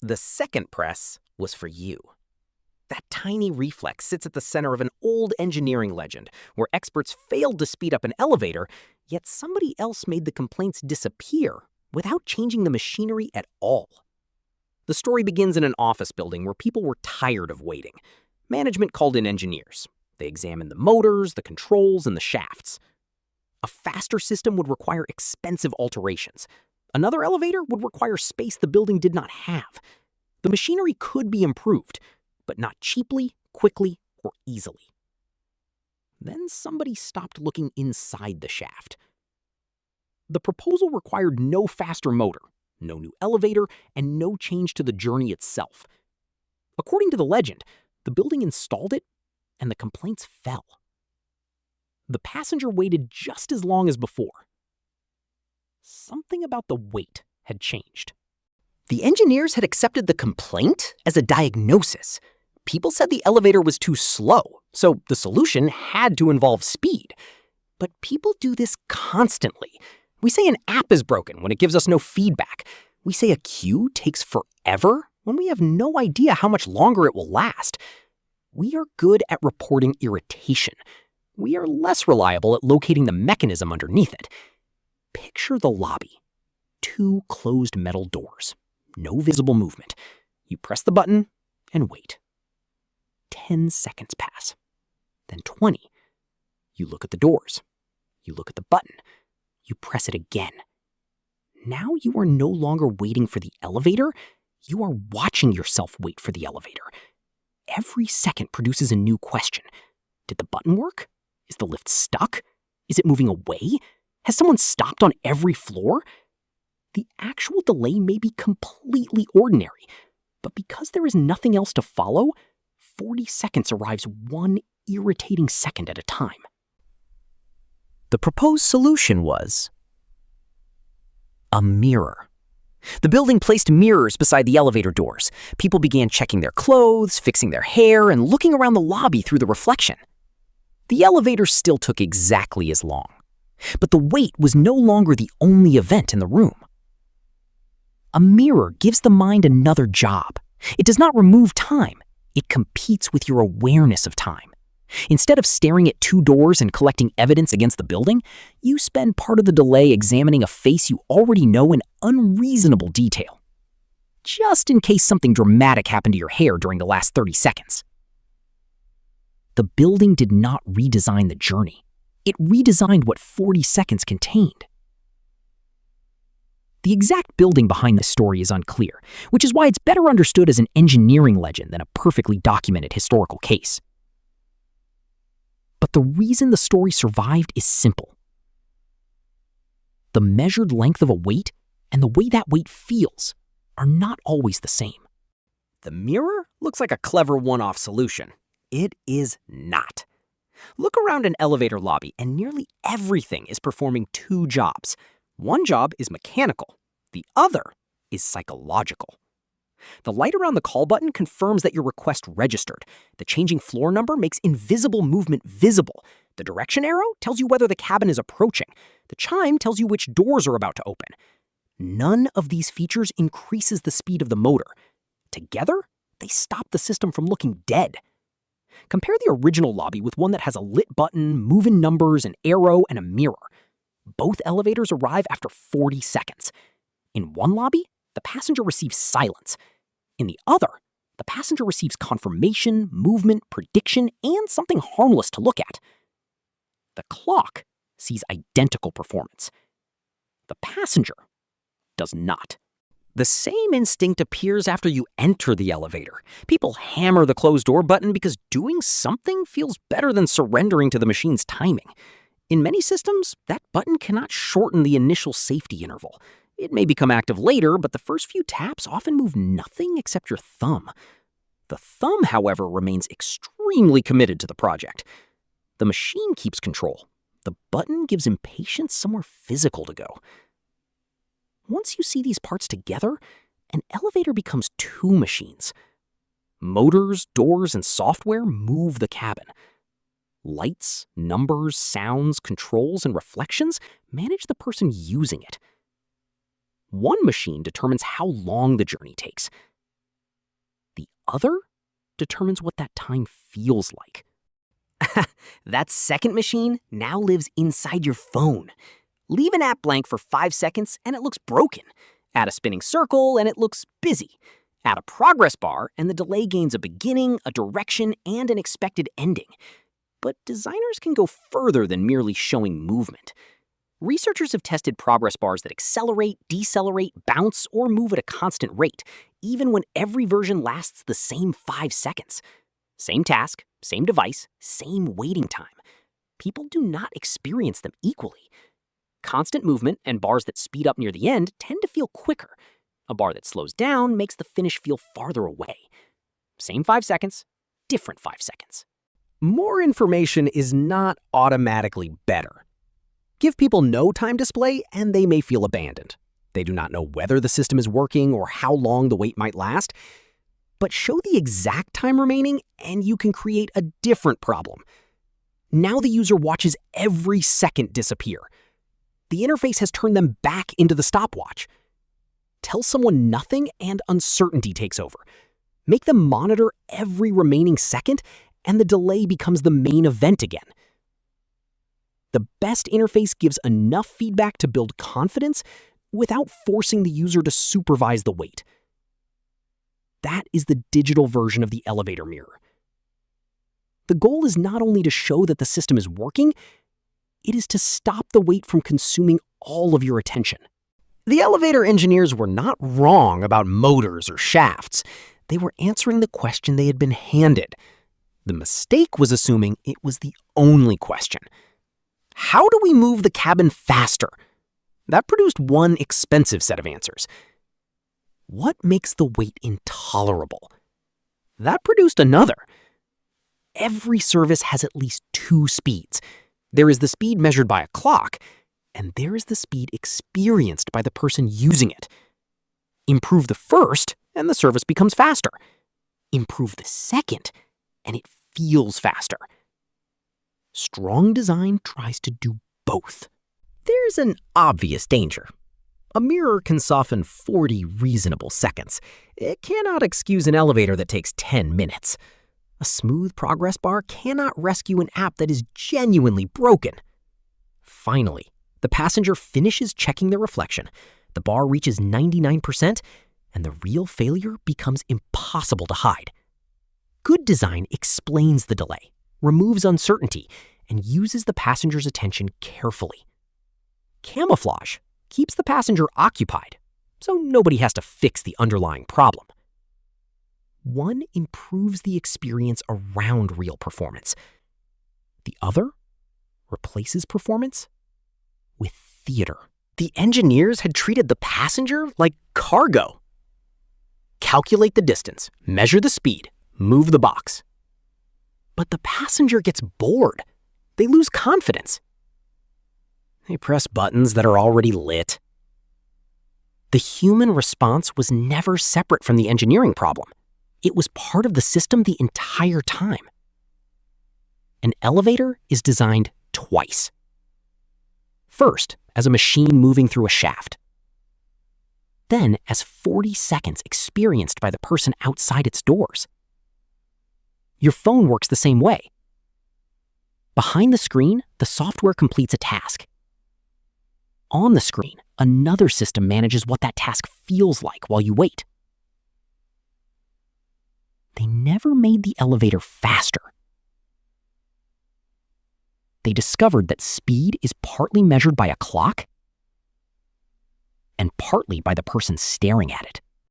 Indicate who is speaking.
Speaker 1: The second press was for you. That tiny reflex sits at the center of an old engineering legend where experts failed to speed up an elevator, yet somebody else made the complaints disappear without changing the machinery at all. The story begins in an office building where people were tired of waiting. Management called in engineers. They examined the motors, the controls, and the shafts. A faster system would require expensive alterations. Another elevator would require space the building did not have. The machinery could be improved, but not cheaply, quickly, or easily. Then somebody stopped looking inside the shaft. The proposal required no faster motor, no new elevator, and no change to the journey itself. According to the legend, the building installed it, and the complaints fell. The passenger waited just as long as before. Something about the wait had changed. The engineers had accepted the complaint as a diagnosis. People said the elevator was too slow, so the solution had to involve speed. But people do this constantly. We say an app is broken when it gives us no feedback. We say a queue takes forever when we have no idea how much longer it will last. We are good at reporting irritation. We are less reliable at locating the mechanism underneath it. Picture the lobby. 2 closed metal doors. No visible movement. You press the button and wait. 10 seconds pass. Then 20. You look at the doors. You look at the button. You press it again. Now you are no longer waiting for the elevator. You are watching yourself wait for the elevator. Every second produces a new question. Did the button work? Is the lift stuck? Is it moving away? Has someone stopped on every floor? The actual delay may be completely ordinary, but because there is nothing else to follow, 40 seconds arrives one irritating second at a time. The proposed solution was a mirror. The building placed mirrors beside the elevator doors. People began checking their clothes, fixing their hair, and looking around the lobby through the reflection. The elevator still took exactly as long, but the wait was no longer the only event in the room. A mirror gives the mind another job. It does not remove time. It competes with your awareness of time. Instead of staring at 2 doors and collecting evidence against the building, you spend part of the delay examining a face you already know in unreasonable detail, just in case something dramatic happened to your hair during the last 30 seconds. The building did not redesign the journey. It redesigned what 40 seconds contained. The exact building behind this story is unclear, which is why it's better understood as an engineering legend than a perfectly documented historical case. But the reason the story survived is simple. The measured length of a wait and the way that wait feels are not always the same. The mirror looks like a clever one-off solution. It is not. Look around an elevator lobby and nearly everything is performing 2 jobs. One job is mechanical. The other is psychological. The light around the call button confirms that your request registered. The changing floor number makes invisible movement visible. The direction arrow tells you whether the cabin is approaching. The chime tells you which doors are about to open. None of these features increases the speed of the motor. Together, they stop the system from looking dead. Compare the original lobby with one that has a lit button, move-in numbers, an arrow, and a mirror. Both elevators arrive after 40 seconds. In one lobby, the passenger receives silence. In the other, the passenger receives confirmation, movement, prediction, and something harmless to look at. The clock sees identical performance. The passenger does not. The same instinct appears after you enter the elevator. People hammer the closed door button because doing something feels better than surrendering to the machine's timing. In many systems, that button cannot shorten the initial safety interval. It may become active later, but the first few taps often move nothing except your thumb. The thumb, however, remains extremely committed to the project. The machine keeps control. The button gives impatience somewhere physical to go. Once you see these parts together, an elevator becomes 2 machines. Motors, doors, and software move the cabin. Lights, numbers, sounds, controls, and reflections manage the person using it. One machine determines how long the journey takes. other determines what that time feels like. That second machine now lives inside your phone. Leave an app blank for 5 seconds and it looks broken. Add a spinning circle and it looks busy. Add a progress bar and the delay gains a beginning, a direction, and an expected ending. But designers can go further than merely showing movement. Researchers have tested progress bars that accelerate, decelerate, bounce, or move at a constant rate, even when every version lasts the same 5 seconds. Same task, same device, same waiting time. People do not experience them equally. Constant movement and bars that speed up near the end tend to feel quicker. A bar that slows down makes the finish feel farther away. Same 5 seconds, different 5 seconds. More information is not automatically better. Give people no time display and they may feel abandoned. They do not know whether the system is working or how long the wait might last. But show the exact time remaining and you can create a different problem. Now the user watches every second disappear. The interface has turned them back into the stopwatch. Tell someone nothing and uncertainty takes over. Make them monitor every remaining second and the delay becomes the main event again. The best interface gives enough feedback to build confidence without forcing the user to supervise the wait. That is the digital version of the elevator mirror. The goal is not only to show that the system is working, it is to stop the wait from consuming all of your attention. The elevator engineers were not wrong about motors or shafts. They were answering the question they had been handed. The mistake was assuming it was the only question. How do we move the cabin faster? That produced one expensive set of answers. What makes the wait intolerable? That produced another. Every service has at least two speeds. There is the speed measured by a clock, and there is the speed experienced by the person using it. Improve the first, and the service becomes faster. Improve the second, and it feels faster. Strong design tries to do both. There's an obvious danger. A mirror can soften 40 reasonable seconds. It cannot excuse an elevator that takes 10 minutes. A smooth progress bar cannot rescue an app that is genuinely broken. Finally, the passenger finishes checking their reflection, the bar reaches 99%, and the real failure becomes impossible to hide. Good design explains the delay, removes uncertainty, and uses the passenger's attention carefully. Camouflage keeps the passenger occupied, so nobody has to fix the underlying problem. One improves the experience around real performance. The other replaces performance with theater. The engineers had treated the passenger like cargo. Calculate the distance, measure the speed, move the box. But the passenger gets bored. They lose confidence. They press buttons that are already lit. The human response was never separate from the engineering problem. It was part of the system the entire time. An elevator is designed twice. First, as a machine moving through a shaft. Then, as 40 seconds experienced by the person outside its doors. Your phone works the same way. Behind the screen, the software completes a task. On the screen, another system manages what that task feels like while you wait. They never made the elevator faster. They discovered that speed is partly measured by a clock and partly by the person staring at it.